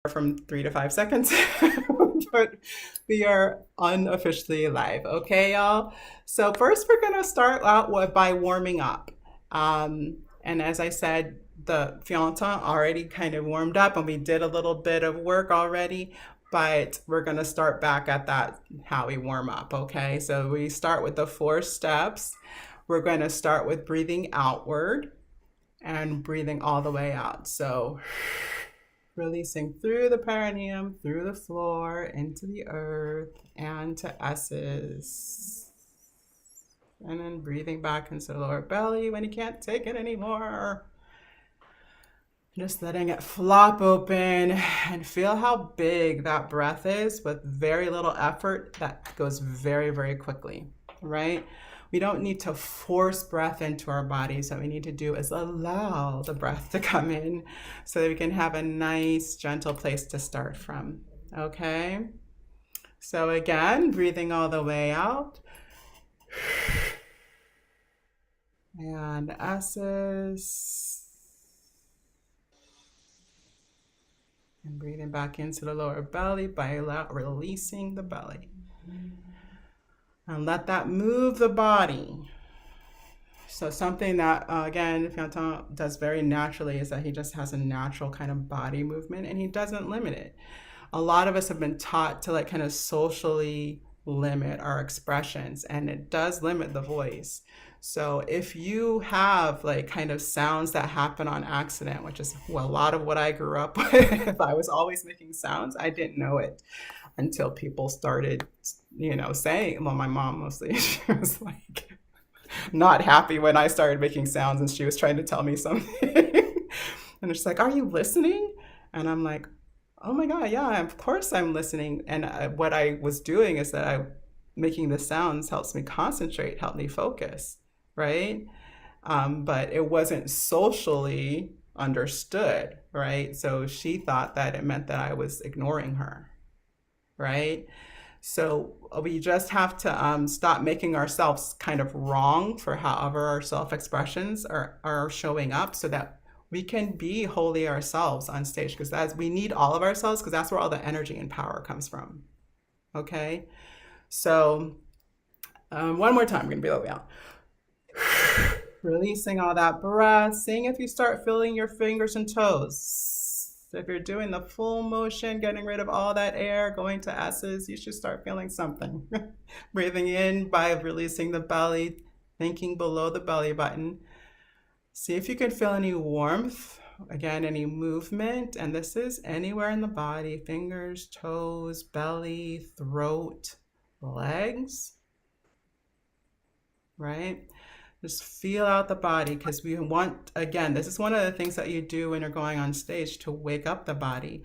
from 3 to 5 seconds, but we are unofficially live. Okay, y'all. So first, we're gonna start out by warming up. And as I said, the fiantin already kind of warmed up, and we did a little bit of work already. But we're gonna start back at that how we warm up. Okay, so we start with the 4 steps. We're going to start with breathing outward and breathing all the way out. So releasing through the perineum, through the floor, into the earth, and to S's. And then breathing back into the lower belly when you can't take it anymore. Just letting it flop open and feel how big that breath is with very little effort. That goes very, very quickly, right? We don't need to force breath into our bodies. What we need to do is allow the breath to come in so that we can have a nice, gentle place to start from. Okay? So again, breathing all the way out. And S's. And breathing back into the lower belly by releasing the belly. And let that move the body. So something that, again, Fiantin does very naturally is that he just has a natural kind of body movement and he doesn't limit it. A lot of us have been taught to like kind of socially limit our expressions, and it does limit the voice. So if you have like kind of sounds that happen on accident, which is a lot of what I grew up with, I was always making sounds. I didn't know it until people started, saying, well, my mom mostly, she was like not happy when I started making sounds and she was trying to tell me something. And it's like, are you listening? And I'm like, oh my God, yeah, of course I'm listening. And what I was doing is that making the sounds helps me concentrate, help me focus, right? But it wasn't socially understood, right? So she thought that it meant that I was ignoring her, right? So we just have to stop making ourselves kind of wrong for however our self-expressions are showing up so that we can be wholly ourselves on stage, because we need all of ourselves, because that's where all the energy and power comes from. Okay? So one more time, we're going to be all the way out. Releasing all that breath, seeing if you start feeling your fingers and toes. So if you're doing the full motion, getting rid of all that air, going to S's, you should start feeling something. Breathing in by releasing the belly, thinking below the belly button. See if you can feel any warmth, again, any movement, and this is anywhere in the body, fingers, toes, belly, throat, legs, right? Just feel out the body, because we want, again, this is one of the things that you do when you're going on stage to wake up the body.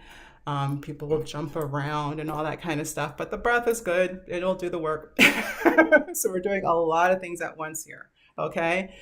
People will jump around and all that kind of stuff, but the breath is good. It'll do the work. So we're doing a lot of things at once here, okay?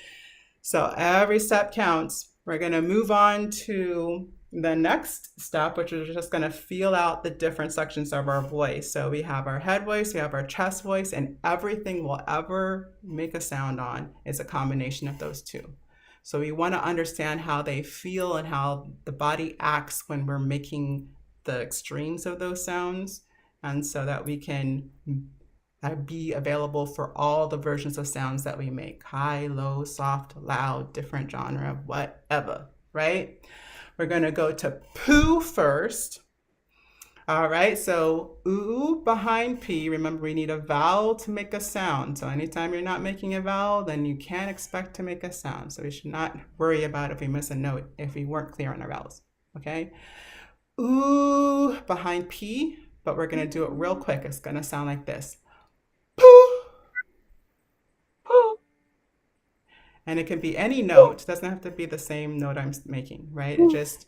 So every step counts. We're going to move on to the next step, which is just going to feel out the different sections of our voice. So we have our head voice, we have our chest voice, and everything we'll ever make a sound on is a combination of those two. So we want to understand how they feel and how the body acts when we're making the extremes of those sounds, and so that we can be available for all the versions of sounds that we make. High, low, soft, loud, different genre, whatever, right? We're going to go to poo first. All right, so oo behind P. Remember, we need a vowel to make a sound. So anytime you're not making a vowel, then you can't expect to make a sound. So we should not worry about if we miss a note if we weren't clear on our vowels, okay? Ooh behind P, but we're going to do it real quick. It's going to sound like this. Poo, poo. And it can be any note. It doesn't have to be the same note I'm making, right? It just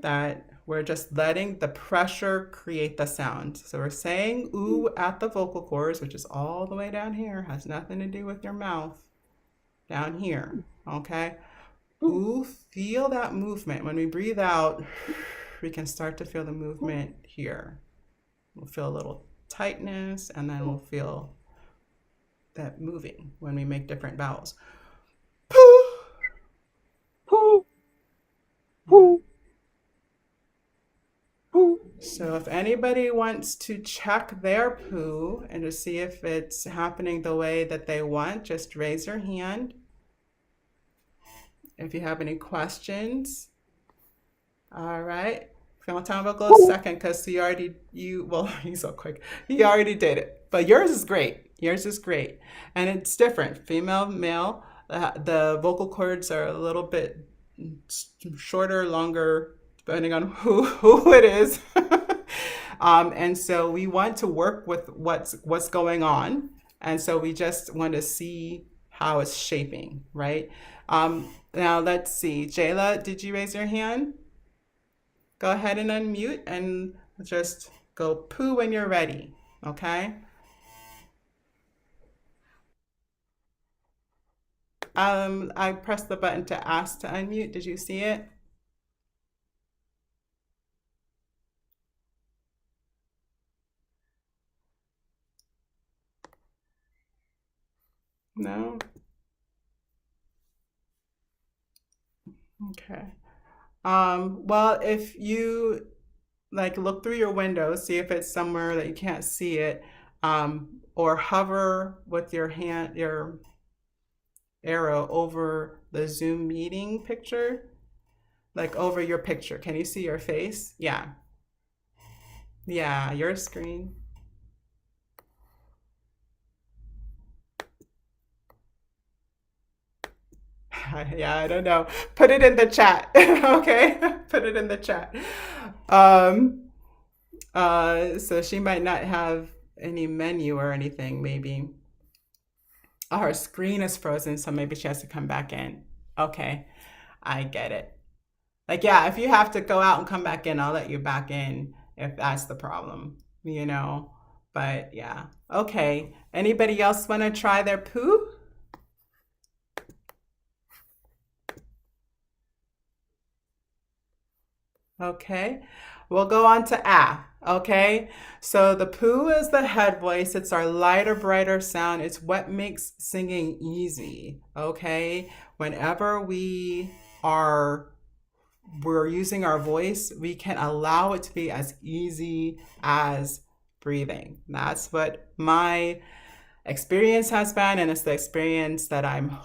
that we're just letting the pressure create the sound. So we're saying ooh at the vocal cords, which is all the way down here, has nothing to do with your mouth, down here, okay? Ooh, feel that movement. When we breathe out, we can start to feel the movement here. We'll feel a little tightness, and then we'll feel that moving when we make different vowels. Poo, poo, poo, poo. So if anybody wants to check their poo and to see if it's happening the way that they want, just raise your hand. If you have any questions. All right. Time will go second because well, he's so quick. You already did it. But yours is great. Yours is great. And it's different. Female, male. The vocal cords are a little bit shorter, longer, depending on who it is. And so we want to work with what's going on. And so we just want to see how it's shaping, right? Now let's see. Jayla, did you raise your hand? Go ahead and unmute and just go poo when you're ready, okay? I pressed the button to ask to unmute. Did you see it? No? Okay. Well, if you like look through your window, see if it's somewhere that you can't see it, or hover with your hand, your arrow over the Zoom meeting picture, like over your picture. Can you see your face? Yeah. Yeah, your screen. Yeah, I don't know. Put it in the chat. Okay? Put it in the chat. So she might not have any menu or anything, maybe. Oh, her screen is frozen, so maybe she has to come back in. Okay, I get it. Like, yeah, if you have to go out and come back in, I'll let you back in if that's the problem, you know? But yeah, okay. Anybody else want to try their poo? Okay, we'll go on to ah. Okay, so the poo is the head voice. It's our lighter, brighter sound. It's what makes singing easy. Okay, whenever we're using our voice, we can allow it to be as easy as breathing. That's what my experience has been, and it's the experience that I'm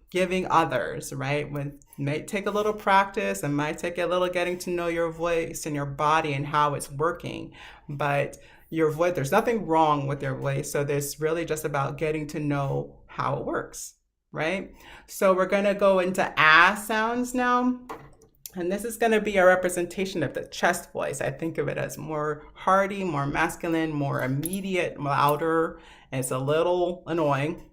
giving others, right? When might take a little practice and might take a little getting to know your voice and your body and how it's working. But your voice, there's nothing wrong with your voice. So there's really just about getting to know how it works, right? So we're gonna go into ah sounds now. And this is going to be a representation of the chest voice. I think of it as more hearty, more masculine, more immediate, louder, and it's a little annoying.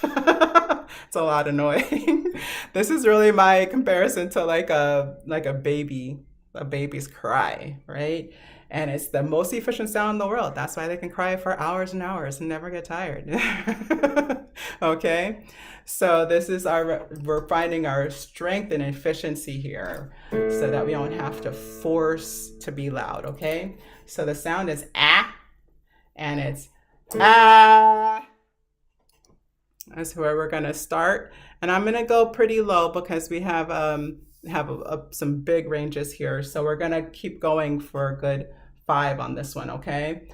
It's a lot annoying. This is really my comparison to like a baby's cry, right? And it's the most efficient sound in the world. That's why they can cry for hours and hours and never get tired. Okay? So this is we're finding our strength and efficiency here so that we don't have to force to be loud, okay? So the sound is ah, and it's ah. That's where we're gonna start. And I'm gonna go pretty low because we have some big ranges here. So we're gonna keep going for a good 5 on this one, okay?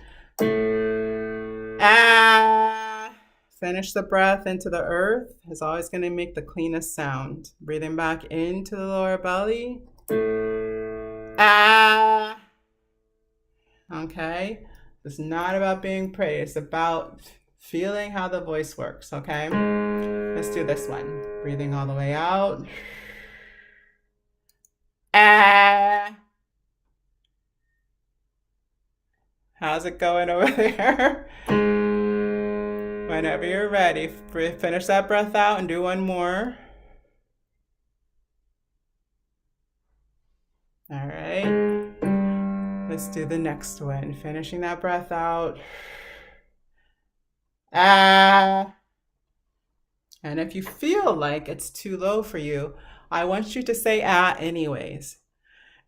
Ah. Finish the breath into the earth. Is always going to make the cleanest sound. Breathing back into the lower belly. Ah. Okay. It's not about being pretty. It's about feeling how the voice works, okay? Let's do this one. Breathing all the way out. Ah. How's it going over there? Whenever you're ready, finish that breath out and do one more. All right. Let's do the next one. Finishing that breath out. Ah. And if you feel like it's too low for you, I want you to say ah anyways.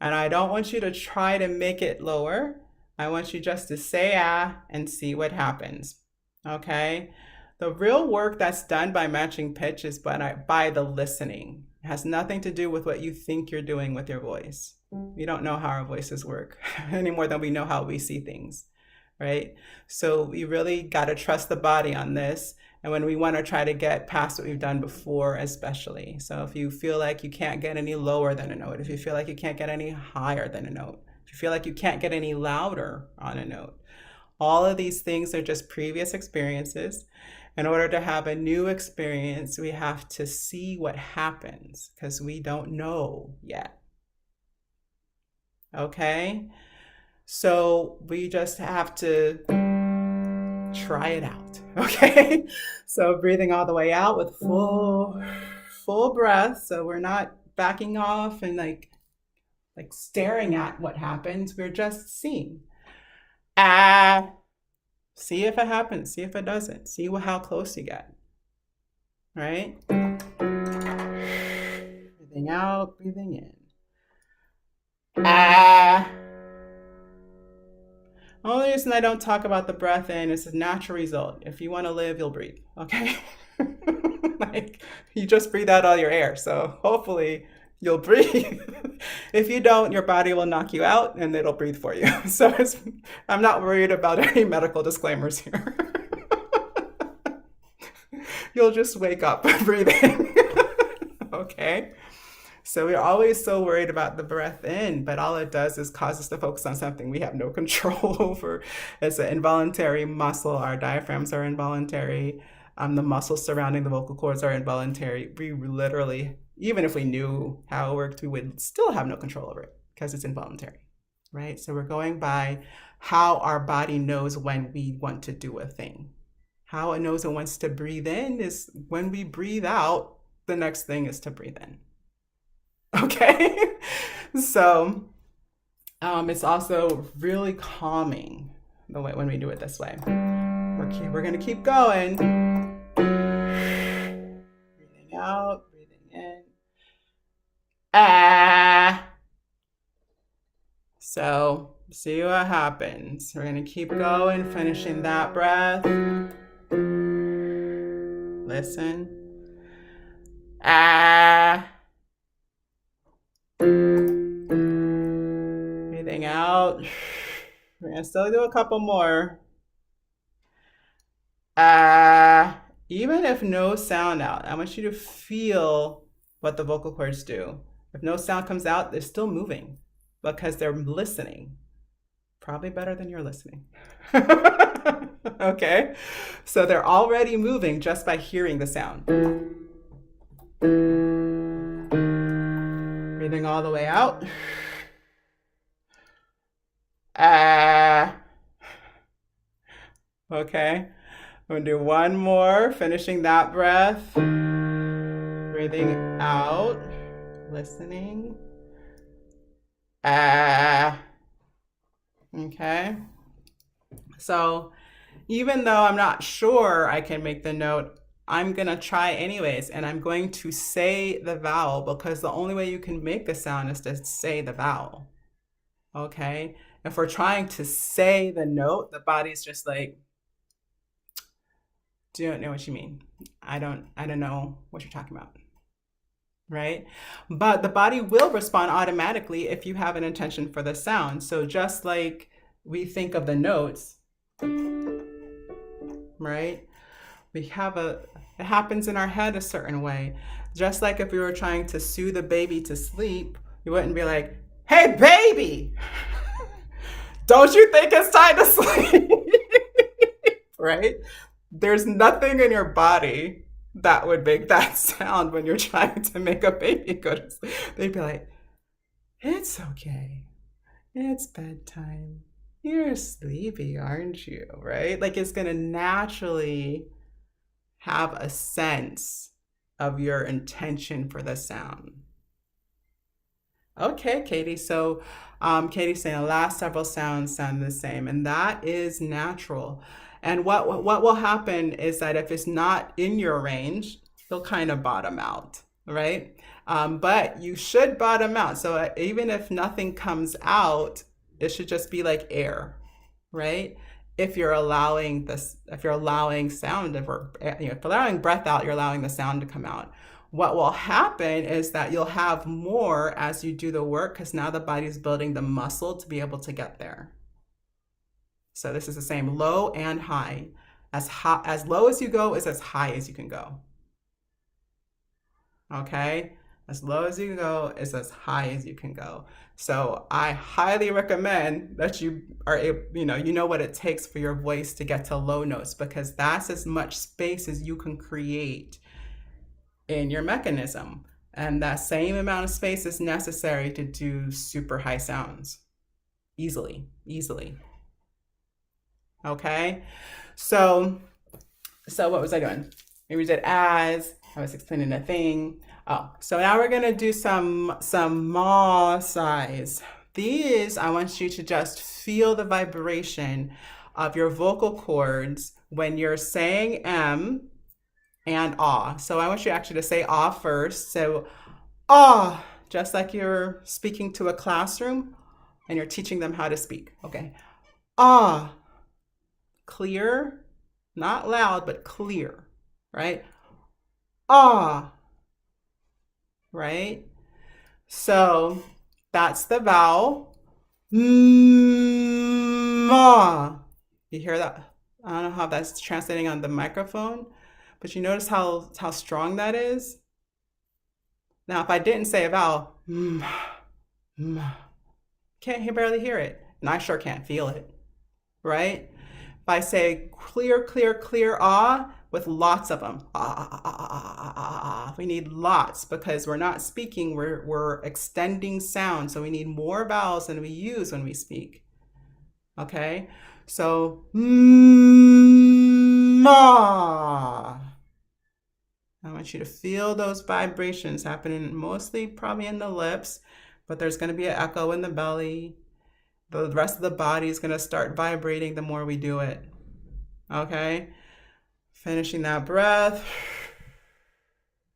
And I don't want you to try to make it lower. I want you just to say ah and see what happens. Okay? The real work that's done by matching pitch is by the listening. It has nothing to do with what you think you're doing with your voice. We don't know how our voices work any more than we know how we see things, right? So we really got to trust the body on this. And when we want to try to get past what we've done before, especially. So if you feel like you can't get any lower than a note, if you feel like you can't get any higher than a note, if you feel like you can't get any louder on a note, all of these things are just previous experiences. In order to have a new experience, we have to see what happens because we don't know yet. Okay? So we just have to try it out. Okay? So breathing all the way out with full breath. So we're not backing off and like staring at what happens. We're just seeing. See if it happens. See if it doesn't. See how close you get. Right? Breathing out, breathing in. Only reason I don't talk about the breath in is a natural result. If you want to live, you'll breathe. Okay? Like you just breathe out all your air. So hopefully you'll breathe. If you don't, your body will knock you out and it'll breathe for you. So I'm not worried about any medical disclaimers here. You'll just wake up breathing. Okay? So we're always so worried about the breath in, but all it does is cause us to focus on something we have no control over. It's an involuntary muscle. Our diaphragms are involuntary. The muscles surrounding the vocal cords are involuntary. We literally, even if we knew how it worked, we would still have no control over it because it's involuntary, right? So we're going by how our body knows when we want to do a thing. How it knows it wants to breathe in is when we breathe out, the next thing is to breathe in. Okay? So it's also really calming the way when we do it this way. We're going to keep going. Breathing out, breathing in. So see what happens. We're going to keep going, finishing that breath. Listen. Breathing out. We're going to still do a couple more. Even if no sound out, I want you to feel what the vocal cords do. If no sound comes out, they're still moving because they're listening. Probably better than you're listening. Okay? So they're already moving just by hearing the sound. Breathing all the way out. Okay. I'm going to do one more, finishing that breath. Breathing out, listening. Okay. So even though I'm not sure I can make the note, I'm going to try anyways, and I'm going to say the vowel because the only way you can make the sound is to say the vowel. Okay? If we're trying to say the note, the body's just like, don't know what you mean. I don't know what you're talking about. Right? But the body will respond automatically if you have an intention for the sound. So just like we think of the notes, right? It happens in our head a certain way. Just like if we were trying to soothe a baby to sleep, we wouldn't be like, hey baby, don't you think it's time to sleep? Right? There's nothing in your body that would make that sound when you're trying to make a baby go to sleep. They'd be like, it's okay. It's bedtime. You're sleepy, aren't you? Right? Like it's going to naturally have a sense of your intention for the sound. Okay, Katie. So Katie's saying the last several sounds sound the same, and that is natural. And what will happen is that if it's not in your range, you'll kind of bottom out, right? But you should bottom out. So even if nothing comes out, it should just be like air, right? If you're allowing sound, if you're allowing breath out, you're allowing the sound to come out. What will happen is that you'll have more as you do the work because now the body's building the muscle to be able to get there. So this is the same low and high. As low as you go is as high as you can go. Okay? As low as you can go is as high as you can go. So I highly recommend that you are able, you know what it takes for your voice to get to low notes, because that's as much space as you can create in your mechanism. And that same amount of space is necessary to do super high sounds easily. Okay? So what was I doing? We did as, I was explaining a thing. Oh, so now we're gonna do some ma size. These, I want you to just feel the vibration of your vocal cords when you're saying M and ah. So I want you actually to say ah first. So ah, just like you're speaking to a classroom and you're teaching them how to speak. Okay. Ah, clear, not loud, but clear, right? Ah, right? So that's the vowel. Ma. You hear that? I don't know how that's translating on the microphone, but you notice how strong that is? Now, if I didn't say a vowel, can't barely hear it. And I sure can't feel it, right? If I say clear, clear, clear, ah, with lots of them. We need lots because we're not speaking, we're extending sound. So we need more vowels than we use when we speak. Okay? So, ma. I want you to feel those vibrations happening mostly probably in the lips, but there's going to be an echo in the belly. The rest of the body is going to start vibrating the more we do it. Okay? Finishing that breath.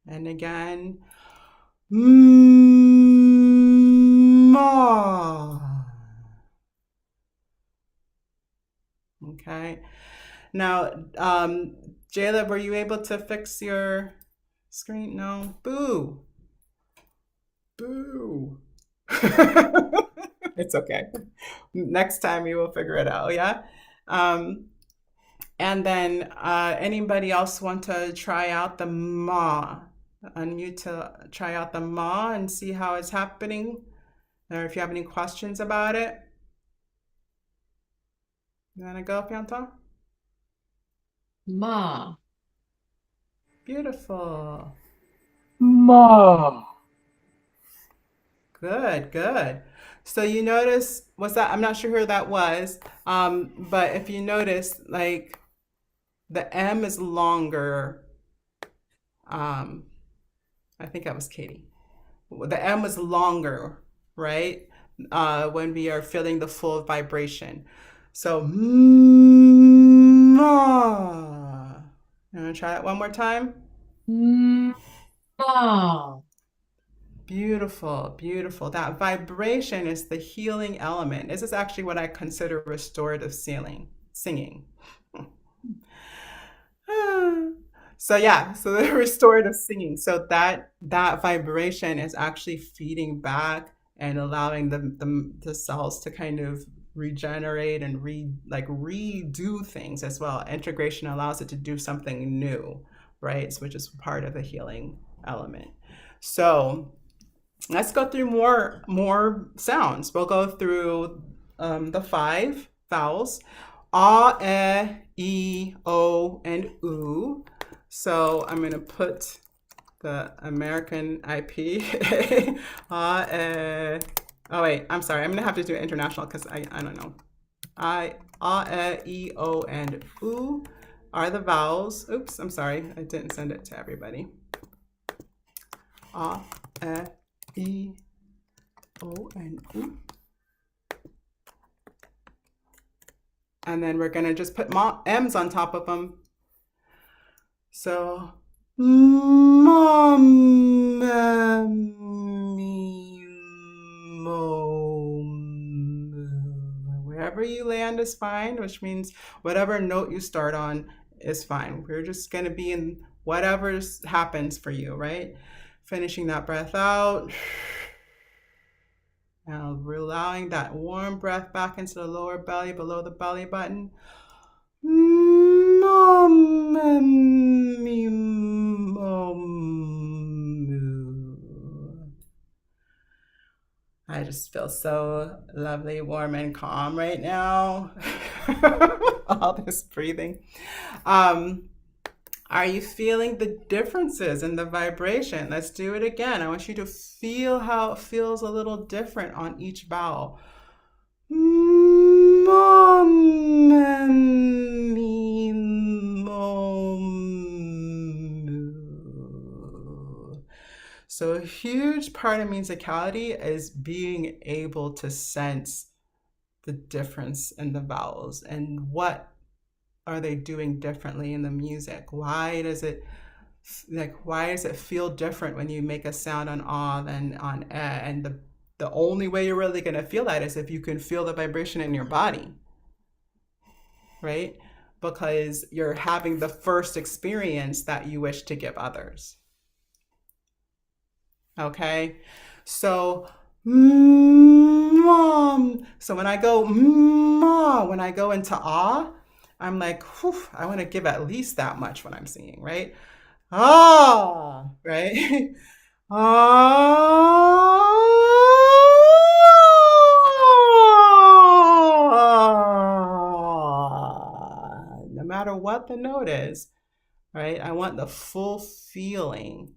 And again. Ma. Okay. Now, Jayla, were you able to fix your screen? No? Boo. Boo. It's okay. Next time we will figure it out, yeah? And then anybody else want to try out the ma? Unmute to try out the ma and see how it's happening. Or if you have any questions about it. You want to go, Pianta? Ma. Beautiful. Ma. Good. So you notice, was that, I'm not sure who that was, but if you notice, like, the M is longer. I think that was Katie. The M is longer, right? When we are feeling the full vibration. So, ma. You want to try it one more time? Ma. Beautiful. That vibration is the healing element. This is actually what I consider restorative singing. So the restorative singing. So that vibration is actually feeding back and allowing the cells to kind of regenerate and redo things as well. Integration allows it to do something new, right? Which is part of the healing element. So let's go through more sounds. We'll go through the 5 vowels: a, e, o, and u. So I'm gonna put the American IP. Oh wait, I'm sorry. I'm gonna have to do it international because I don't know. A, e, o, and u are the vowels. Oops, I'm sorry. I didn't send it to everybody. A, e, o, and u. And then we're gonna just put M's on top of them. So, mom, wherever you land is fine, which means whatever note you start on is fine. We're just gonna be in whatever happens for you, right? Finishing that breath out. Now allowing that warm breath back into the lower belly, below the belly button. I just feel so lovely, warm, and calm right now. All this breathing. Are you feeling the differences in the vibration? Let's do it again. I want you to feel how it feels a little different on each vowel. So a huge part of musicality is being able to sense the difference in the vowels and what are they doing differently in the music. Why does it feel different when you make a sound on ah than on eh? And the only way you're really going to feel that is if you can feel the vibration in your body, right? Because you're having the first experience that you wish to give others. Okay, so so when I go when I go into ah, I'm like, whew, I want to give at least that much when I'm singing, right? Ah, right? Ah, no matter what the note is, right? I want the full feeling.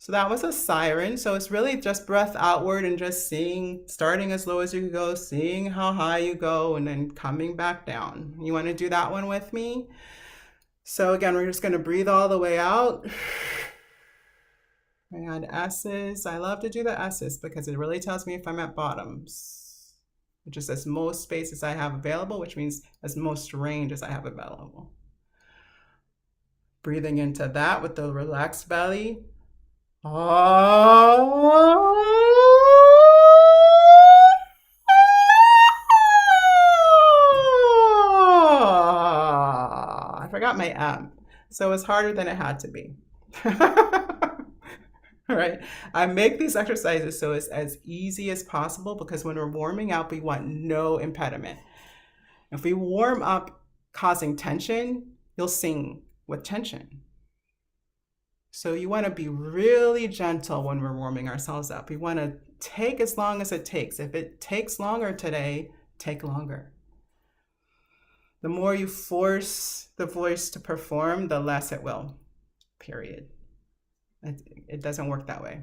So that was a siren. So it's really just breath outward and just seeing, starting as low as you can go, seeing how high you go, and then coming back down. You want to do that one with me? So again, we're just going to breathe all the way out. And S's. I love to do the S's because it really tells me if I'm at bottoms, which is as most space as I have available, which means as most range as I have available. Breathing into that with the relaxed belly. I forgot my M, so it's harder than it had to be. Right? I make these exercises so it's as easy as possible because when we're warming up, we want no impediment. If we warm up causing tension, you'll sing with tension. So you want to be really gentle when we're warming ourselves up. We want to take as long as it takes. If it takes longer today, take longer. The more you force the voice to perform, the less it will, period. It doesn't work that way.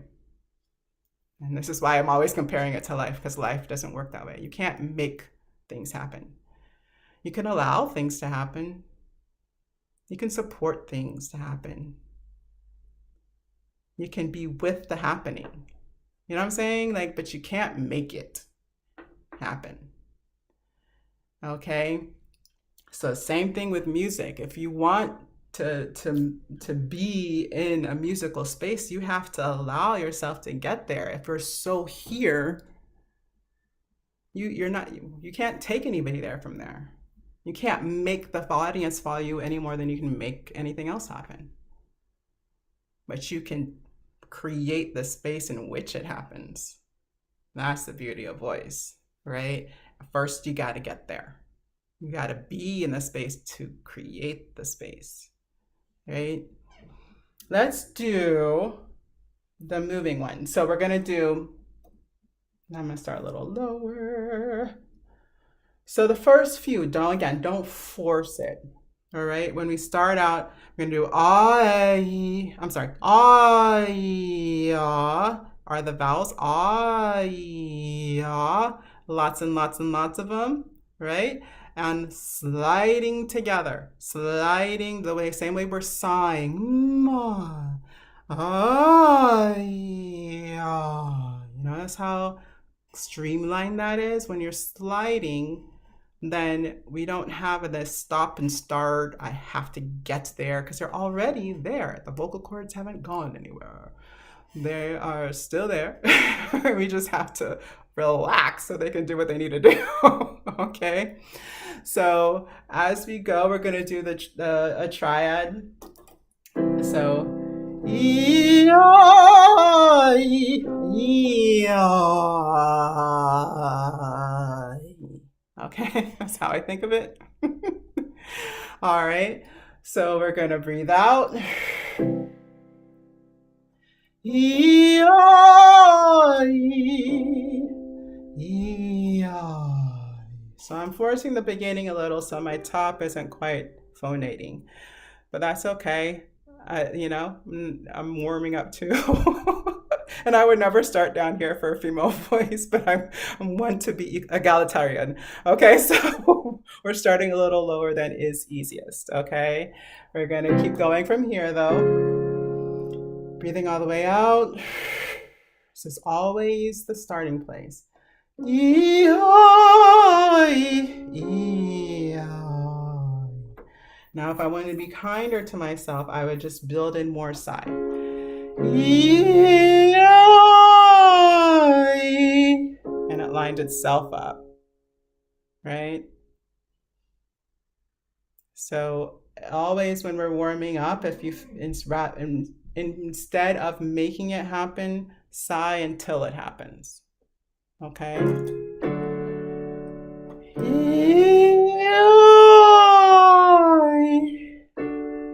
And this is why I'm always comparing it to life, because life doesn't work that way. You can't make things happen. You can allow things to happen. You can support things to happen. You can be with the happening. You know what I'm saying? But you can't make it happen. Okay? So same thing with music. If you want to be in a musical space, you have to allow yourself to get there. If you're so here, you can't take anybody there from there. You can't make the audience follow you any more than you can make anything else happen. But you can create the space in which it happens. That's the beauty of voice, right? First, you got to get there. You got to be in the space to create the space, right? Let's do the moving one. So we're going to I'm going to start a little lower. So the first few, don't force it. All right, when we start out, we're going to do I, I'm sorry, I, are the vowels, I, lots and lots and lots of them, right? And sliding together, sliding the same way we're sighing, I, you notice how streamlined that is? When you're sliding, then we don't have this stop and start. I have to get there because they're already there. The vocal cords haven't gone anywhere. They are still there. We just have to relax so they can do what they need to do. Okay. So as we go, we're going to do a triad. So, E-I, E-I. Okay, that's how I think of it. All right, so we're gonna breathe out. E-I, E-I. So I'm forcing the beginning a little so my top isn't quite phonating, but that's okay. I'm warming up too. And I would never start down here for a female voice, but I'm one to be egalitarian. Okay, so we're starting a little lower than is easiest. Okay, we're gonna keep going from here though. Breathing all the way out. This is always the starting place. E-I, E-I. Now, if I wanted to be kinder to myself, I would just build in more sigh. And it lined itself up, right? So always when we're warming up, if you instead of making it happen, sigh until it happens. Okay?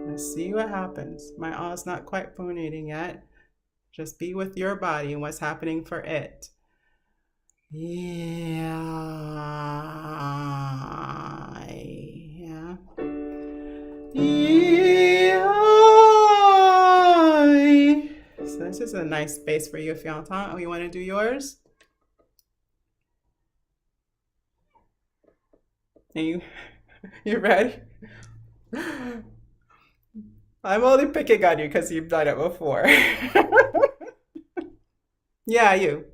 Let's see what happens. My ah's not quite phonating yet. Just be with your body and what's happening for it. Yeah. Yeah. Yeah. So this is a nice space for you if you want. You want to do yours? Are you ready? I'm only picking on you because you've done it before. Yeah, you.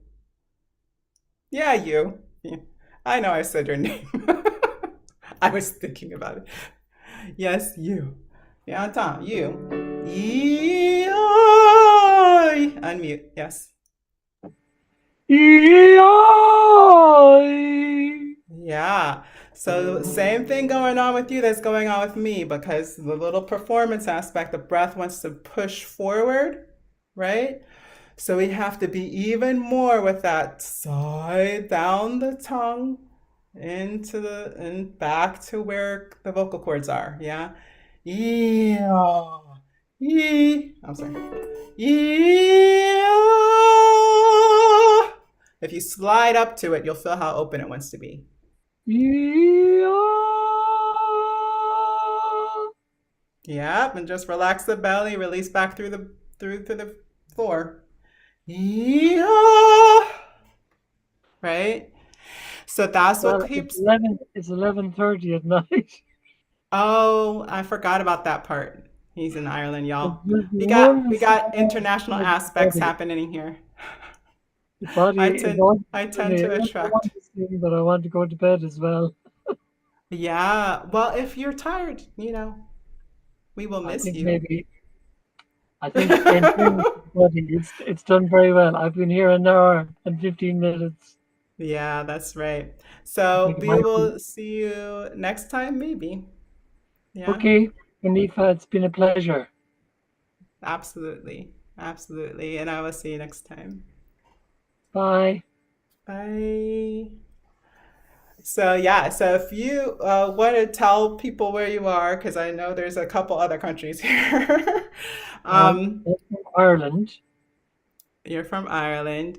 Yeah, you. Yeah. I know I said your name. I was thinking about it. Yes, you. Yeah, Tom, you. E-I. Unmute. Yes. E-I. Yeah. So same thing going on with you that's going on with me because the little performance aspect, the breath wants to push forward, right? So we have to be even more with that side down the tongue into the and back to where the vocal cords are. Yeah. Yeah. I'm sorry. Yeah. If you slide up to it, you'll feel how open it wants to be. E-I. Yep, and just relax the belly, release back through the floor. Yeah. Right? So that's what Well, it's keeps. 11. It's 11:30 at night. Oh, I forgot about that part. He's in Ireland, But y'all. there's We got one we got small international part of aspects happening here. the body I is tend always I telling tend me, to "Look, I attract. want to sing, but I want to go to bed as well." Yeah. Well, if you're tired, we will I miss think you. maybe, I think in fairness to the body, it's done very well. I've been here an hour and 15 minutes. Yeah, that's right. I So think it we might be. will see you next time, maybe. Yeah, Okay, Monifa, it's been a pleasure. absolutely. Absolutely. And I will see you next time. Bye. Bye. So yeah, so if you want to tell people where you are, because I know there's a couple other countries here. um, I'm from Ireland. you're from Ireland,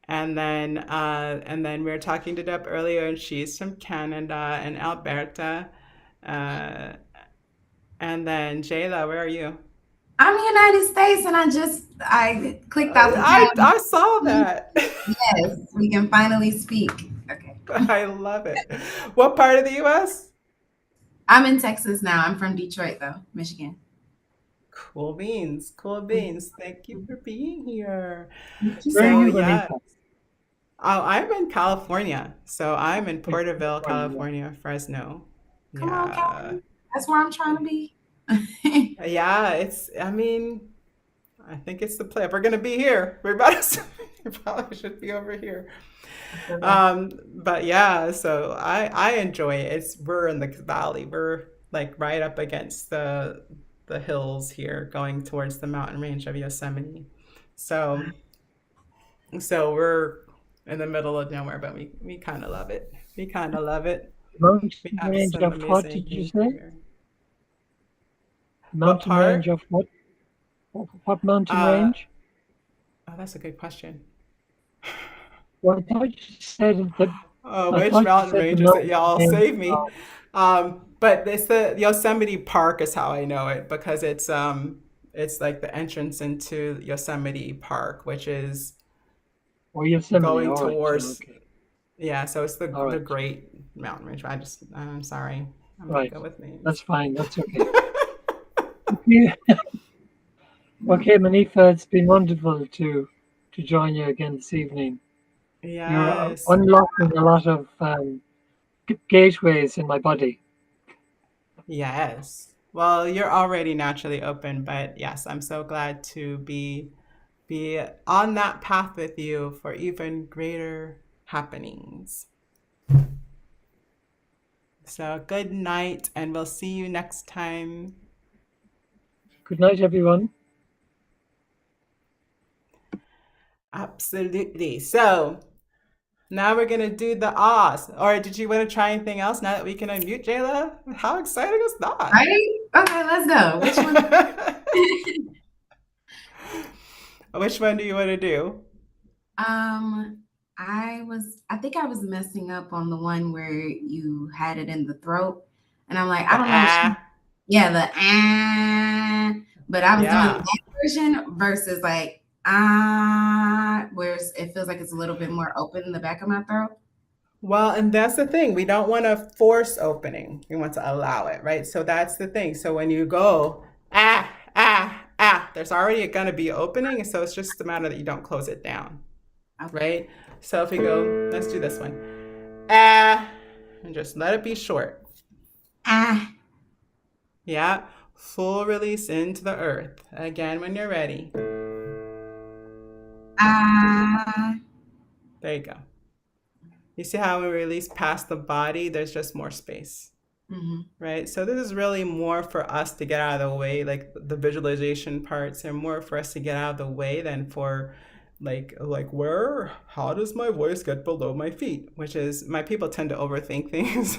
and then we were talking to Deb earlier, and she's from Canada and Alberta, uh, and then Jayla, where are you? I'm in the United States, and I clicked out the I tab. saw that. Yes, we can finally speak. Okay. I love it. What part of the U.S.? I'm in Texas now. I'm from Detroit, though, Michigan. Cool beans, cool beans. Thank you for being here. Thank you Where are so So you, much. yeah, Monifa? oh, I'm in California. So I'm in In Porterville, California. California, Fresno. Come on, Yeah. Cali. That's where I'm trying to be. Yeah, I mean, I think it's the play. If we're gonna be here, we're about to, we probably should be over here. But yeah, so I enjoy it. We're in the valley. We're like right up against the hills here going towards the mountain range of Yosemite. So so we're in the middle of nowhere, but we kind of love it. We kind of love it. Mountain We have range some of what amazing did you nature say? here. What Mountain range part? of what? What mountain Uh, range? oh, that's a good question. Well, I thought you said that. I Which thought you mountain said the ranges that mountain y'all range. save me? But it's the Yosemite Park is how I know it because it's like the entrance into Yosemite Park, which is Or Yosemite. going All right. Yeah. towards Okay. yeah. So it's All the right. Great Mountain Range. I'm sorry, I'm not Right. good with names. That's fine. That's okay. Okay. Okay, Monifa, it's been wonderful to join you again this evening. You're Yes. unlocking a lot of gateways in my body. Yes. Well, you're already naturally open, but yes, I'm so glad to be on that path with you for even greater happenings. So good night, and we'll see you next time. Good night, everyone. Absolutely. So now we're gonna do the Oz. Or did you want to try anything else now that we can unmute Jayla? How exciting is that? Ready? Okay, let's go. Which one? Which one do you want to do? Um, I think I was messing up on the one where you had it in the throat, and I'm like, I The don't know which. ah. Yeah, the but I was doing Yeah. that version versus like where it feels like it's a little bit more open in the back of my throat. Well, and that's the thing. We don't want to force opening. We want to allow it, right? So that's the thing. So when you go, there's already going to be opening. So it's just a matter that you don't close it down, Okay. right? So if we go, let's do this one. Ah, and just let it be short. Ah, Yeah. Full release into the earth. Again, when you're ready. ah. There you go. You see how we release past the body, there's just more space. Mm-hmm. Right? So this is really more for us to get out of the way, like the visualization parts are more for us to get out of the way than for where how does my voice get below my feet? Which is my people tend to overthink things.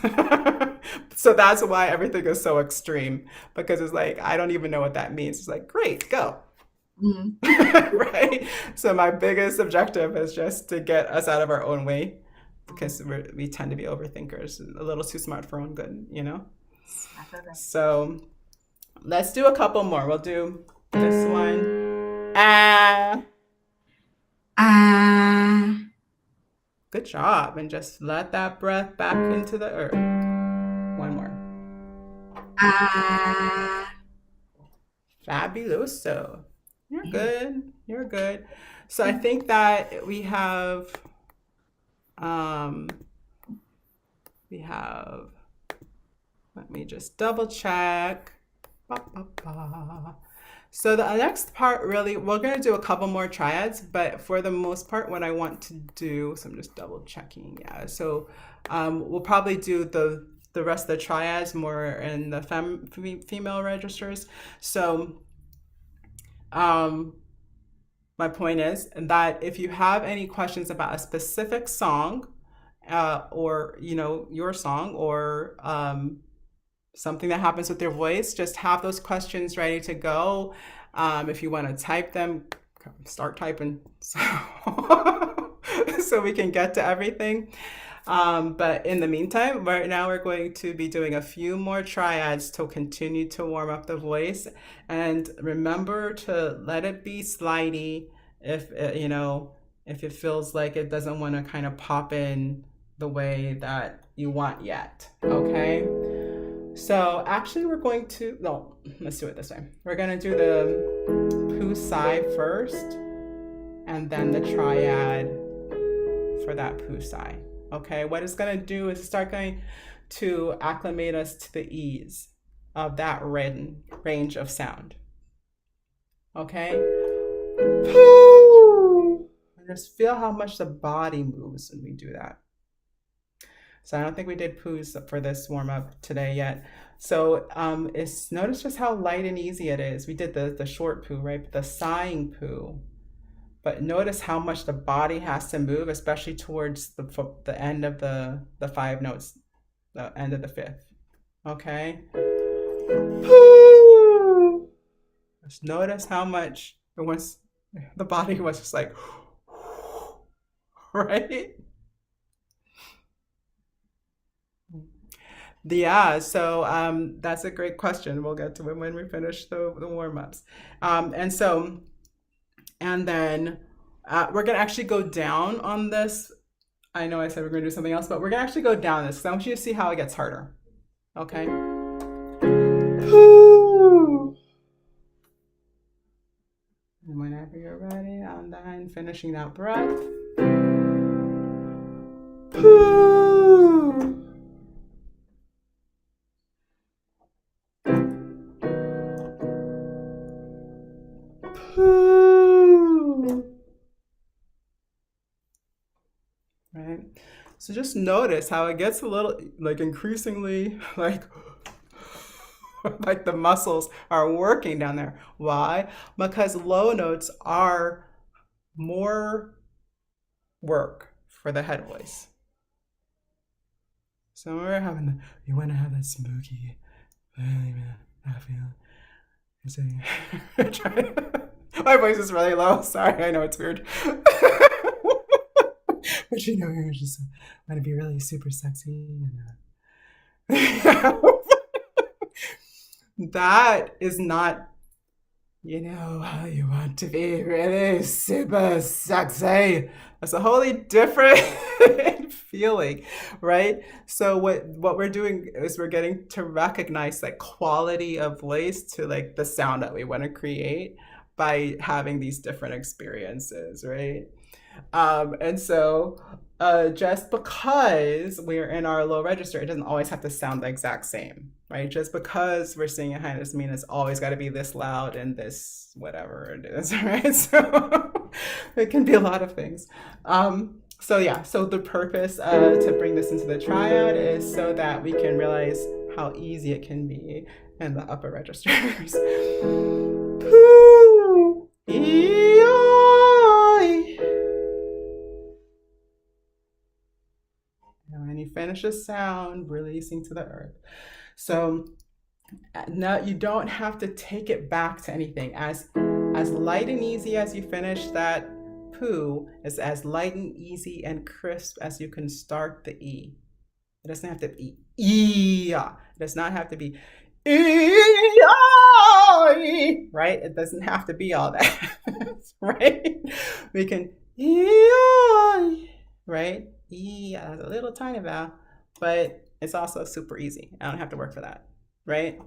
So that's why everything is so extreme because it's like I don't even know what that means. It's like, great, go. Mm-hmm. Right? So my biggest objective is just to get us out of our own way because we tend to be overthinkers, a little too smart for our own good, you know? So let's do a couple more. We'll do this one. Ah. Ah. Good job. And just let that breath back into the earth. One more. Ah. Fabuloso. You're good. You're good. So I think that um, let me just double check. Ba, ba, ba. So the next part really, we're going to do a couple more triads, but for the most part, what I want to do, so I'm just double checking. Yeah. So we'll probably do the rest of the triads more in the female registers. So my point is that if you have any questions about a specific song, or your song, or something that happens with your voice, just have those questions ready to go. If you want to type them, start typing so, so we can get to everything. But in the meantime, right now we're going to be doing a few more triads to continue to warm up the voice. And remember to let it be slidey if if it feels like it doesn't want to kind of pop in the way that you want yet. Okay. So actually let's do it this way. We're going to do the poo sigh first and then the triad for that poo sigh. Okay, what it's going to do is start going to acclimate us to the ease of that range of sound. Okay? Poo! And just feel how much the body moves when we do that. So I don't think we did poos for this warm up today yet. So notice just how light and easy it is. We did the short poo, right? But the sighing poo. But notice how much the body has to move, especially towards the end of the 5 notes, the end of the 5th. Okay. Just notice how much the body was just like, right? Yeah, so that's a great question. We'll get to it when we finish the warm-ups. And then we're gonna actually go down on this. I know I said we're gonna do something else, but we're gonna actually go down this because I want you to see how it gets harder. Okay. And whenever you're ready, I'm done finishing that breath. Right? So just notice how it gets a little, like, increasingly, like the muscles are working down there. Why? Because low notes are more work for the head voice. So we're you want to have that smoky, my voice is really low. Sorry, I know it's weird. But you're just want to be really super sexy. And that is not, how you want to be really super sexy. That's a wholly different feeling, right? So what we're doing is we're getting to recognize that quality of voice to like the sound that we want to create by having these different experiences, right? And so just because we're in our low register, it doesn't always have to sound the exact same, right? Just because we're singing high doesn't mean it's always got to be this loud and this whatever it is, right? So it can be a lot of things. So the purpose to bring this into the triad is so that we can realize how easy it can be in the upper registers. And when you finish a sound, releasing to the earth. So now you don't have to take it back to anything. As light and easy as you finish that poo is as light and easy and crisp as you can start the E. It doesn't have to be E. It does not have to be E, right? It doesn't have to be all that, right? We can E, right? E, a little tiny vowel, but it's also super easy. I don't have to work for that, right?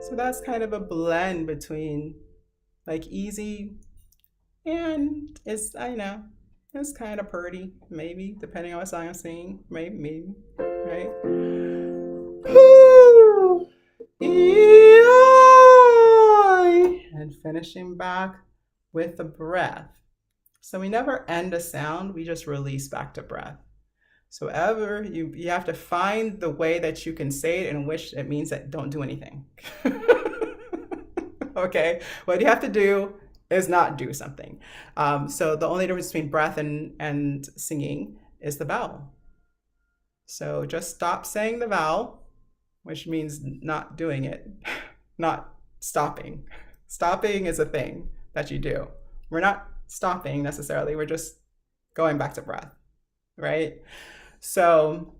So that's kind of a blend between like easy and it's, it's kind of pretty, maybe, depending on what song I'm singing, maybe, right? And finishing back with the breath. So we never end a sound, we just release back to breath. So ever you have to find the way that you can say it in which it means that don't do anything. Okay, what you have to do is not do something. So the only difference between breath and singing is the vowel. So just stop saying the vowel, which means not doing it, not stopping. Stopping is a thing that you do. We're not stopping necessarily, we're just going back to breath, right? So,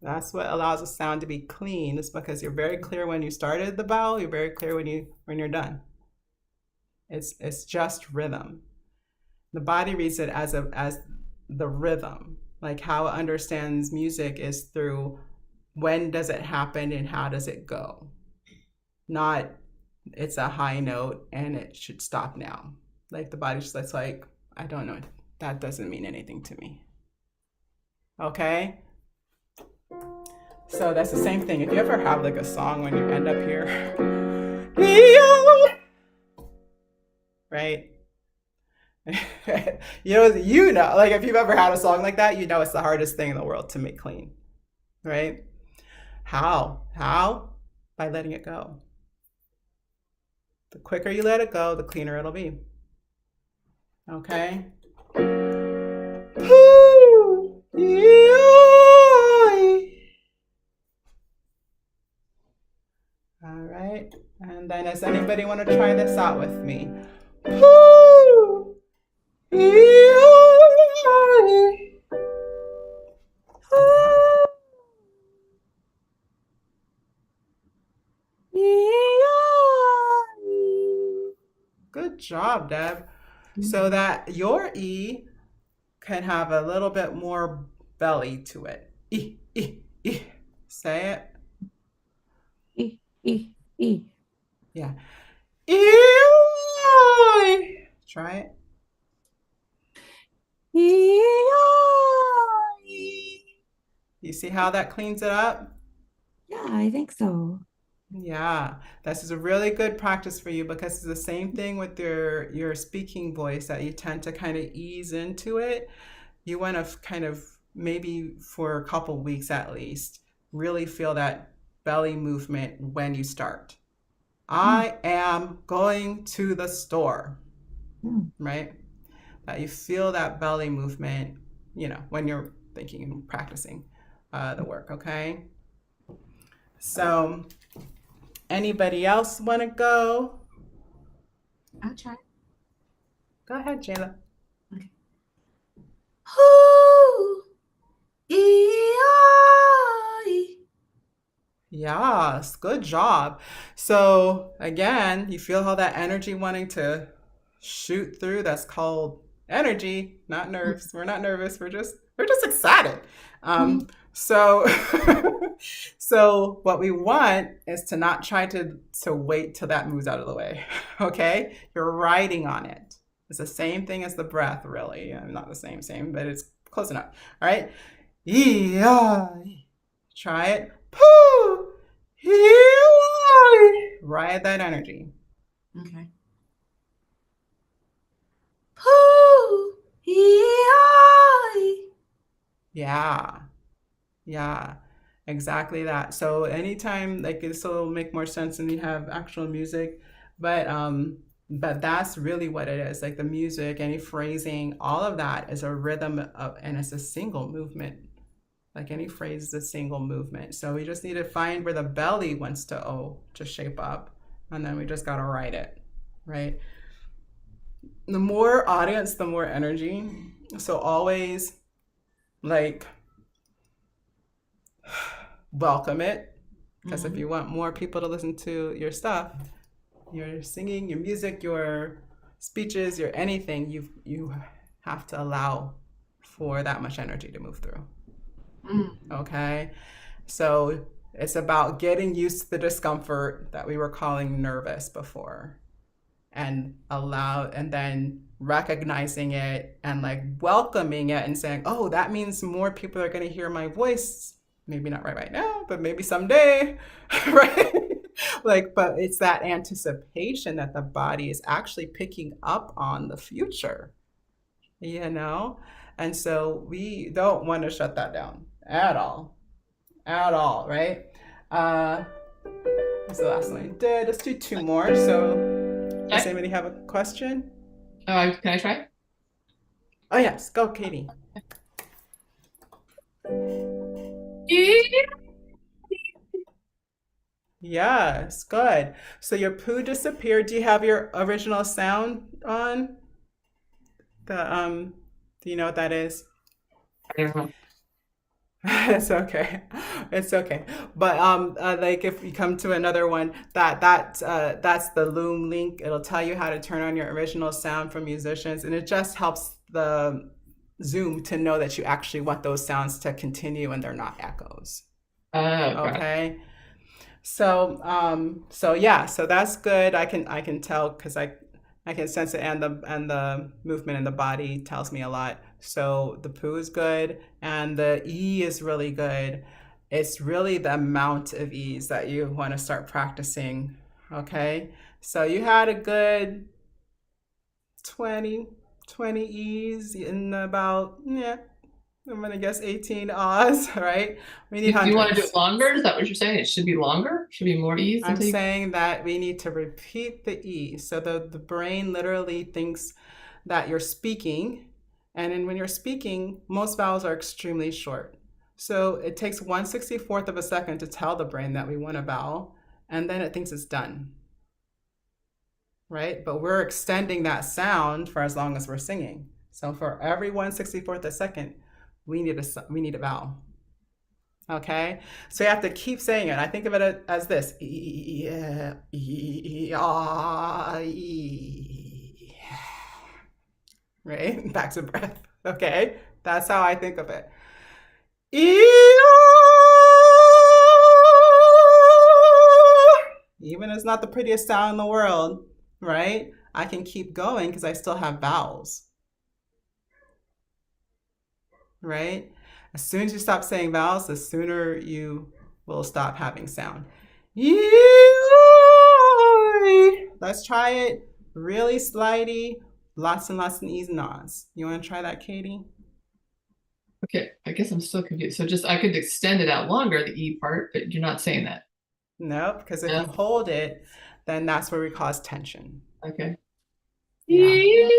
that's what allows a sound to be clean. It's because you're very clear when you started the vowel, you're very clear when you're done. It's just rhythm. The body reads it as the rhythm, like how it understands music is through when does it happen and how does it go, not it's a high note and it should stop now. Like the body just like, I don't know, that doesn't mean anything to me. Okay? So that's the same thing. If you ever have like a song when you end up here, right? Like if you've ever had a song like that, you know it's the hardest thing in the world to make clean, right? How? By letting it go. The quicker you let it go, the cleaner it'll be. Okay? All right. And then does anybody want to try this out with me? Good job, Deb. So that your E can have a little bit more belly to it. E, E, E. Say it. E, E, E. Yeah. E. Try it. E, You see how that cleans it up? yeah, I think so. Yeah, this is a really good practice for you because it's the same thing with your speaking voice that you tend to kind of ease into it. You want to kind of maybe for a couple weeks at least really feel that belly movement when you start. I am going to the store, right? That you feel that belly movement, when you're thinking and practicing the work, okay? So anybody else want to go? I'll try. Go ahead, Jayla. Okay. Ooh, E-I. Yes, good job. So again, you feel how that energy wanting to shoot through. That's called energy, not nerves. We're not nervous. We're just excited. So so what we want is to not try to wait till that moves out of the way. Okay? You're riding on it. It's the same thing as the breath, really. Not the same, but it's close enough. All right? Try it. Poo! Ride that energy. Okay. Poo! E-I. Yeah, exactly that. So anytime, like, this will make more sense when you have actual music, but that's really what it is. Like the music, any phrasing, all of that is a rhythm and it's a single movement. Like any phrase is a single movement. So we just need to find where the belly wants to shape up, and then we just gotta write it, right? The more audience, the more energy. So always like welcome it, because if you want more people to listen to your stuff, your singing, your music, your speeches, your anything, you have to allow for that much energy to move through. Okay, so it's about getting used to the discomfort that we were calling nervous before, and then recognizing it and like welcoming it and saying, oh, that means more people are going to hear my voice. Maybe not right now, but maybe someday, right? But it's that anticipation that the body is actually picking up on the future, And so we don't want to shut that down at all, right? That's the last one I did. Let's do two more. So does anybody have a question? Can I try? Oh, yes. Go, Katie. Yes, good. So your poo disappeared. Do you have your original sound on? Do you know what that is? It's okay. It's okay. But like if you come to another one, that's the Loom link. It'll tell you how to turn on your original sound from musicians, and it just helps the Zoom to know that you actually want those sounds to continue and they're not echoes. Okay. So yeah, so that's good. I can tell because I can sense it, and the movement in the body tells me a lot. So the poo is good, and the E is really good. It's really the amount of ease that you want to start practicing. Okay. So you had a good 20, 20 E's in about, yeah, I'm going to guess 18 O's, right? We need Do you want to do hundreds. it longer? Is that what you're saying? It should be longer? Should be more E's I'm until you... saying that we need to repeat the E. So the brain literally thinks that you're speaking. And then when you're speaking, most vowels are extremely short. So it takes 1/64th of a second to tell the brain that we want a vowel, and then it thinks it's done. Right? But we're extending that sound for as long as we're singing. So for every 1/64th a second, we need a vowel. Okay? So you have to keep saying it. I think of it as this. Right? Back to breath. Okay? That's how I think of it. Even if it's not the prettiest sound in the world, right? I can keep going because I still have vowels. Right? As soon as you stop saying vowels, the sooner you will stop having sound. Let's try it really slidey, lots and lots of E's and Ahs. You want to try that, Katie? Okay, I guess I'm still confused. So just, I could extend it out longer, the E part, but you're not saying that. Nope, because if Yeah. you hold it, then that's where we cause tension. Okay. Yeah.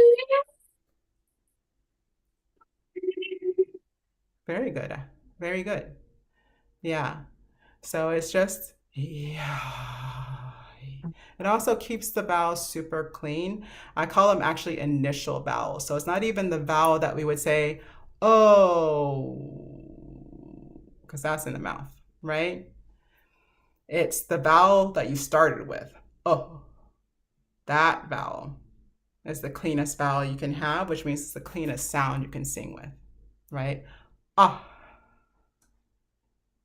Very good. Very good. Yeah. So it's just, yeah. It also keeps the vowels super clean. I call them actually initial vowels. So it's not even the vowel that we would say, oh, because that's in the mouth, right? It's the vowel that you started with. Oh, that vowel is the cleanest vowel you can have, which means it's the cleanest sound you can sing with, right? Ah.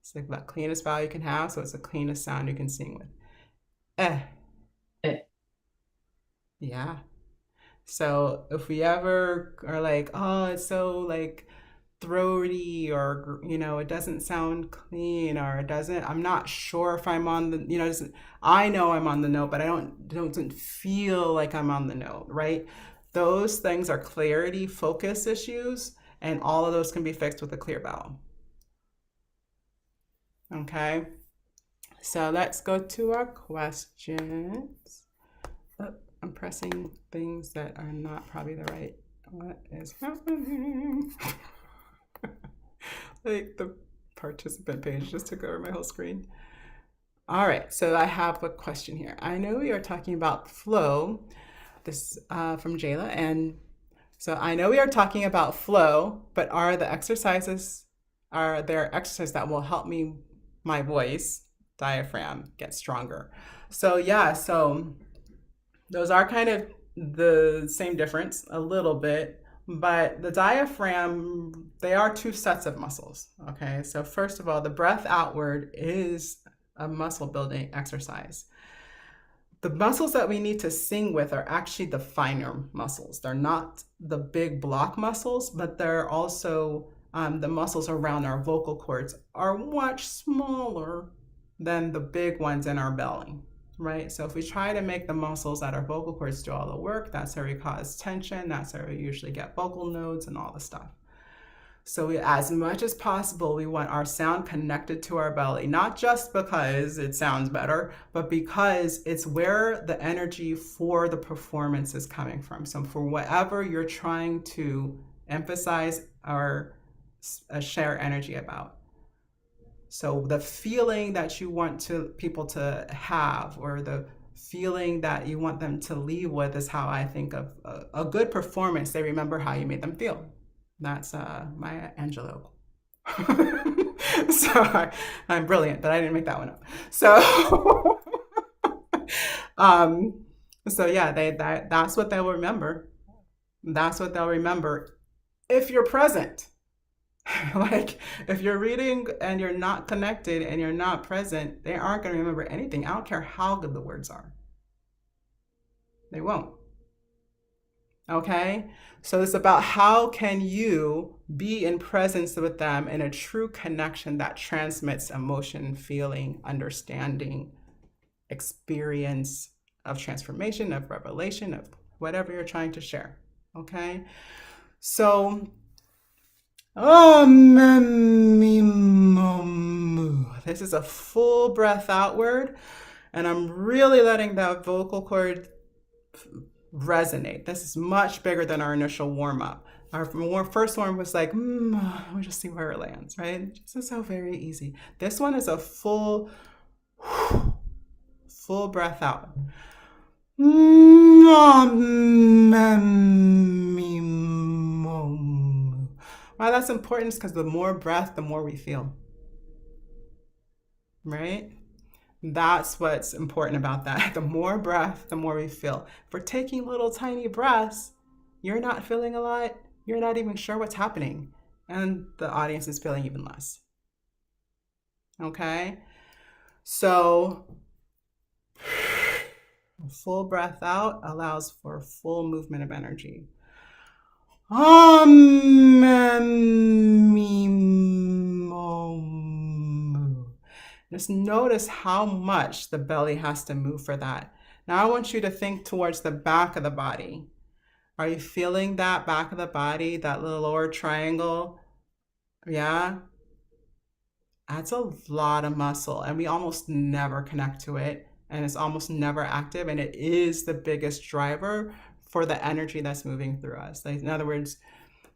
It's like the cleanest vowel you can have, so it's the cleanest sound you can sing with. Eh. Eh. Yeah. So if we ever are like, oh, it's so like throaty, or it doesn't sound clean, or it doesn't, I'm not sure if I'm on the, I know I'm on the note, but I don't feel like I'm on the note, right? Those things are clarity, focus issues, and all of those can be fixed with a clear vowel. Okay, so let's go to our questions. Oh, I'm pressing things that are not probably the right. What is happening? Like the participant page just took over my whole screen. All right, so I have a question here. I know we are talking about flow. This from Jayla, and so I know we are talking about flow, but are there exercises that will help my voice diaphragm get stronger? So yeah, so those are kind of the same difference a little bit, but the diaphragm, they are two sets of muscles. Okay, so first of all, the breath outward is a muscle building exercise. The muscles that we need to sing with are actually the finer muscles. They're not the big block muscles, but they're also the muscles around our vocal cords are much smaller than the big ones in our belly, right? So if we try to make the muscles at our vocal cords do all the work, that's where we cause tension. That's where we usually get vocal nodes and all the stuff. So as much as possible, we want our sound connected to our belly, not just because it sounds better, but because it's where the energy for the performance is coming from. So for whatever you're trying to emphasize or share energy about. So the feeling that you want people to have, or the feeling that you want them to leave with, is how I think of a good performance. They remember how you made them feel. That's Maya Angelou. So I'm brilliant, but I didn't make that one up. So, so yeah, that's what they'll remember. That's what they'll remember if you're present. Like if you're reading and you're not connected and you're not present, they aren't going to remember anything. I don't care how good the words are. They won't. Okay? So it's about how can you be in presence with them in a true connection that transmits emotion, feeling, understanding, experience of transformation, of revelation, of whatever you're trying to share. Okay? So, this is a full breath outward, and I'm really letting that vocal cord resonate. This is much bigger than our initial warm up. Our first one was like, we'll just see where it lands, right? Just so very easy. This one is a full breath out. Why that's important is because the more breath, the more we feel, right? That's what's important about that. The more breath, the more we feel. If we're taking little tiny breaths, you're not feeling a lot. You're not even sure what's happening. And the audience is feeling even less. Okay? So, full breath out allows for full movement of energy. Just notice how much the belly has to move for that. Now I want you to think towards the back of the body. Are you feeling that back of the body, that little lower triangle? Yeah? That's a lot of muscle, and we almost never connect to it, and it's almost never active, and it is the biggest driver for the energy that's moving through us. Like, in other words,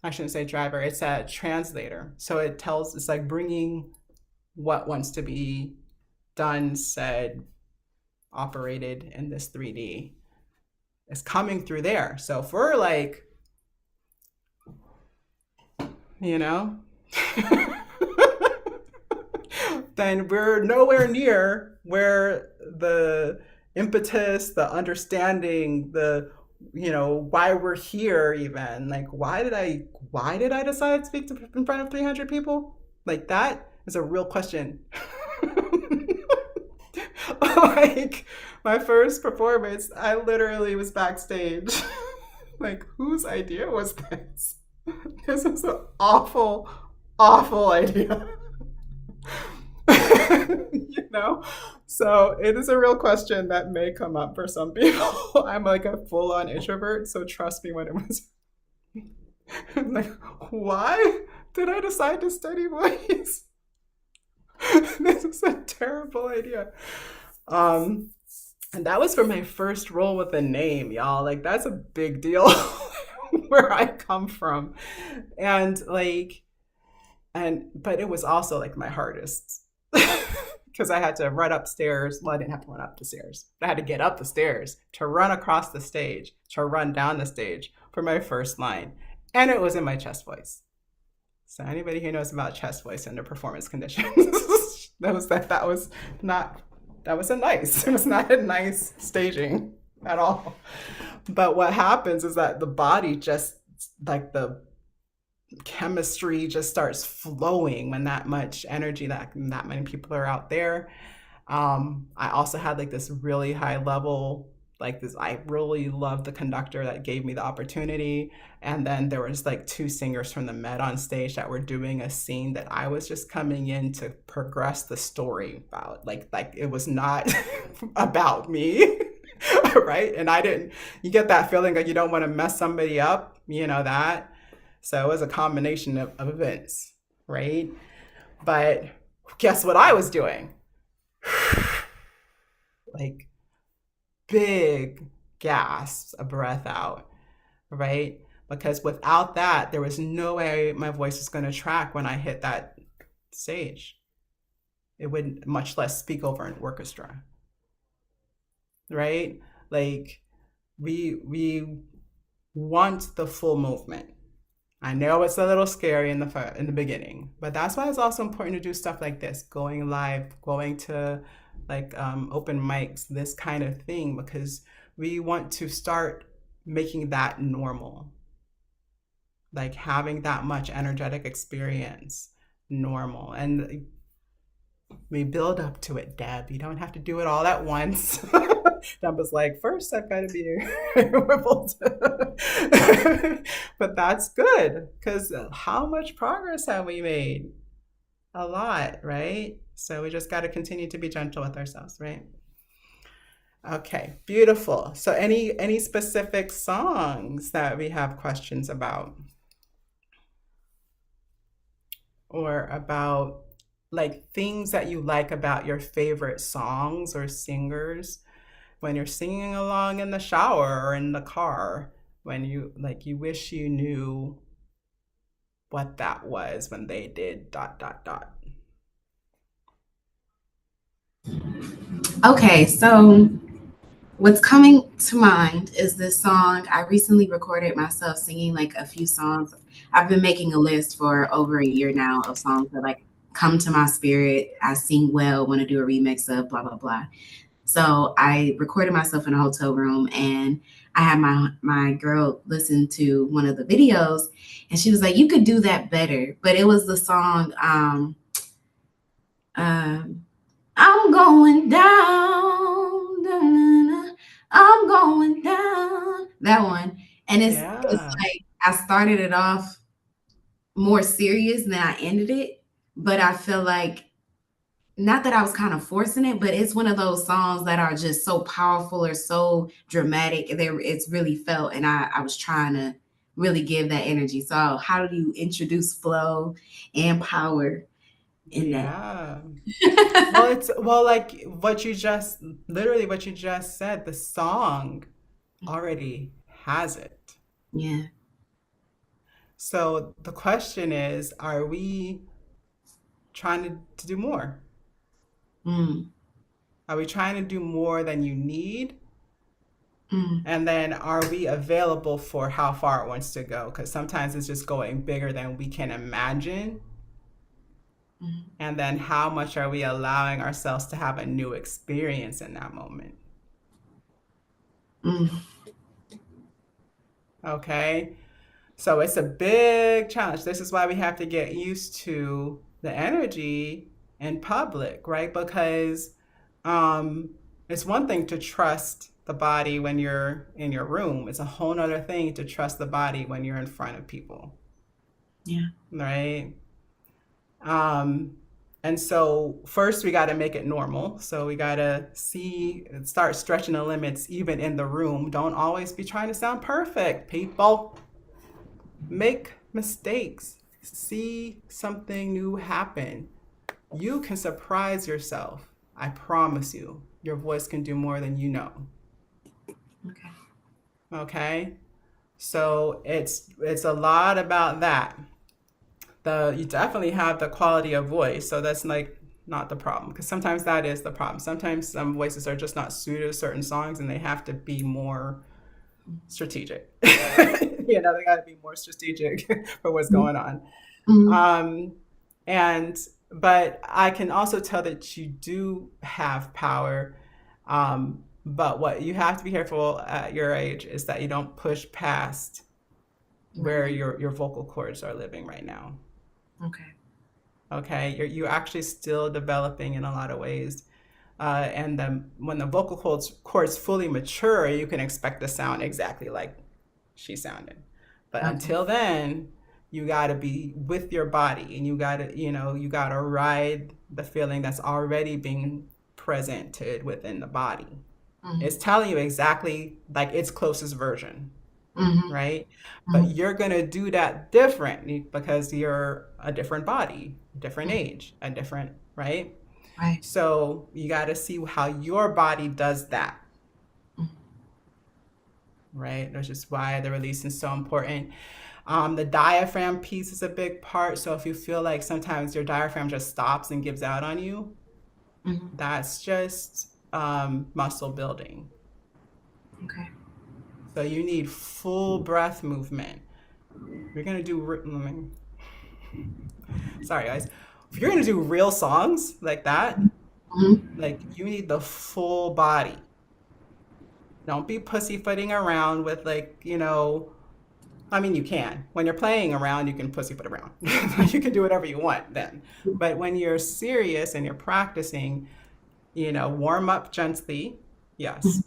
I shouldn't say driver, it's a translator. So it's like bringing what wants to be done, said, operated in this 3D. It's coming through there. So if we're like, then we're nowhere near where the impetus, the understanding, the why we're here, even like why did I decide to speak in front of 300 people? Like, that is a real question. Like, my first performance, I literally was backstage. Like, whose idea was this? This is an awful idea. So it is a real question that may come up for some people. I'm like a full-on introvert, so trust me when it was like, why did I decide to study voice? This is a terrible idea. And that was for my first role with a name, y'all. Like, that's a big deal where I come from. And but it was also like my hardest because I had to run upstairs. Well, I didn't have to run up the stairs. I had to get up the stairs to run across the stage, to run down the stage for my first line. And it was in my chest voice. So anybody who knows about chest voice under performance conditions, it was not a nice staging at all. But what happens is that the body just, like, the chemistry just starts flowing when that much energy, that many people are out there. I also had like this really high level, like this, I really loved the conductor that gave me the opportunity. And then there was like 2 singers from the Met on stage that were doing a scene that I was just coming in to progress the story about. Like it was not about me. Right? And you get that feeling that you don't want to mess somebody up, that. So it was a combination of events, right? But guess what I was doing? Like, big gasps of breath out, right? Because without that, there was no way my voice was going to track when I hit that stage. It wouldn't, much less speak over an orchestra, right? Like, we want the full movement. I know it's a little scary in the beginning, but that's why it's also important to do stuff like this, going live, going to like open mics, this kind of thing, because we want to start making that normal. Like, having that much energetic experience normal. And we build up to it, Deb. You don't have to do it all at once. Dumba's like, first I've got to be rippled. But that's good because how much progress have we made? A lot, right? So we just got to continue to be gentle with ourselves, right? Okay, beautiful. So any specific songs that we have questions about, or about like things that you like about your favorite songs or singers when you're singing along in the shower or in the car, when you like you wish you knew what that was when they did dot dot dot. Okay, so what's coming to mind is this song. I recently recorded myself singing like a few songs. I've been making a list for over a year now of songs that like come to my spirit. I sing well, want to do a remix of blah blah blah. So I recorded myself in a hotel room, and I had my girl listen to one of the videos, and she was like, "You could do that better." But it was the song um I'm going down, I'm going down. That one. And it's Yeah. like I started it off more serious than I ended it, but I feel like not that I was kind of forcing it, but it's one of those songs that are just so powerful or so dramatic. It's really felt, and I was trying to really give that energy. So how do you introduce flow and power in that? Yeah. Well, it's well like what you just literally what you just said, the song already has it. Yeah. So the question is, are we trying to do more? Mm, Are we trying to do more than you need? mm, And then are we available for how far it wants to go? Because sometimes it's just going bigger than we can imagine. mm, And then how much are we allowing ourselves to have a new experience in that moment? mm, Okay. So it's a big challenge. This is why we have to get used to the energy in public, right? Because um, it's one thing to trust the body when you're in your room. It's a whole nother thing to trust the body when you're in front of people, yeah. right? Um, and so first we got to make it normal. So we got to start stretching the limits even in the room. Don't always be trying to sound perfect, people. Make mistakes. See something new happen. You can surprise yourself. I promise you. Your voice can do more than you know. Okay. Okay? So it's a lot about that. You definitely have the quality of voice, so that's like not the problem, because sometimes that is the problem. Sometimes some voices are just not suited to certain songs and they have to be more strategic. They got to be more strategic for what's going on. Mm, Um, and but I can also tell that you do have power. But what you have to be careful at your age is that you don't push past where right. your vocal cords are living right now. Okay. Okay, you're actually still developing in a lot of ways. And then when the vocal cords fully mature, you can expect to sound exactly like she sounded. But Okay. until then, you got to be with your body, and you got to ride the feeling that's already being presented within the body. Mm-hmm. It's telling you exactly like its closest version, Mm-hmm. right? But Mm-hmm. you're going to do that different because you're a different body, different age, a different, right? Right. So you got to see how your body does that, Mm-hmm. right? Which is why the releasing is so important. The diaphragm piece is a big part. So if you feel like sometimes your diaphragm just stops and gives out on you, Mm-hmm. that's just muscle building. Okay. So you need full breath movement. You're gonna do. Sorry, guys. If you're gonna do real songs like that, Mm-hmm. like you need the full body. Don't be pussyfooting around with I mean, you can. When you're playing around, you can pussyfoot around. You can do whatever you want then. But when you're serious and you're practicing, warm up gently, yes.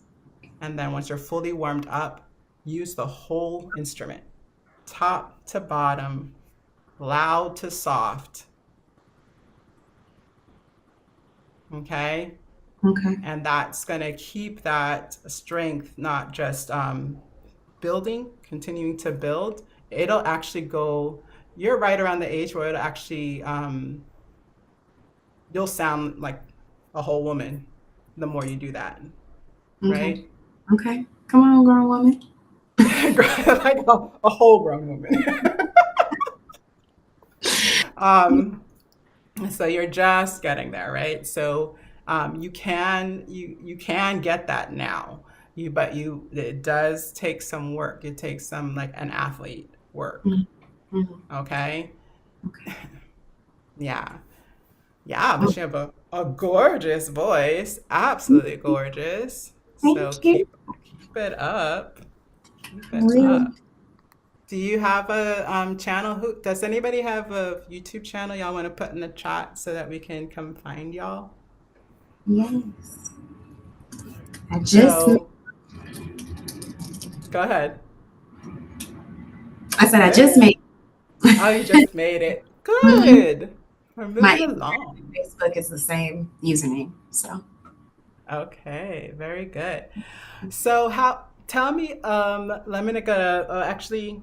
And then once you're fully warmed up, use the whole instrument, top to bottom, loud to soft. Okay? Okay. And that's going to keep that strength not just building, continuing to build. It'll actually go, you're right around the age where it'll actually, you'll sound like a whole woman the more you do that. Okay. Right? Okay. Come on, grown woman. Like a whole grown woman. So you're just getting there, right? So you can get that now. But it does take some work. It takes some like an athlete work. Mm-hmm. Okay. Okay. Yeah. But you have a gorgeous voice, absolutely gorgeous. So Thank you. keep it up. Keep it Really? up. Do you have a channel? Does anybody have a YouTube channel y'all want to put in the chat so that we can come find y'all? Yes. I just So, go ahead. I said I just made Oh, you just made it. Good. We're my moving along. Facebook is the same username. So Okay, very good. So tell me, I'm gonna actually,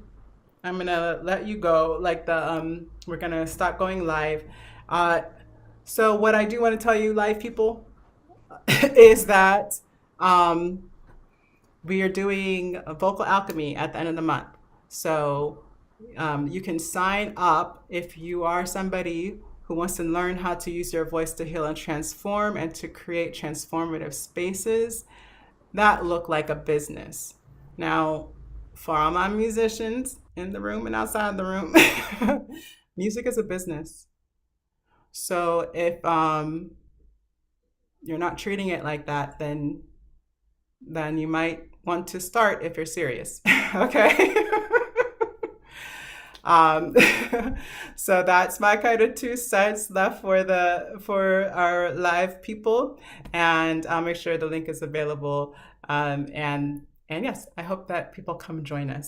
I'm gonna let you go. Like we're gonna start going live. So what I do want to tell you, live people, is that we are doing a vocal alchemy at the end of the month. So you can sign up if you are somebody who wants to learn how to use your voice to heal and transform and to create transformative spaces that look like a business. Now, for all my musicians in the room and outside the room, music is a business. So if you're not treating it like that, then you might want to start if you're serious. Okay. So that's my kind of 2 cents left for our live people, and I'll make sure the link is available. And yes, I hope that people come join us.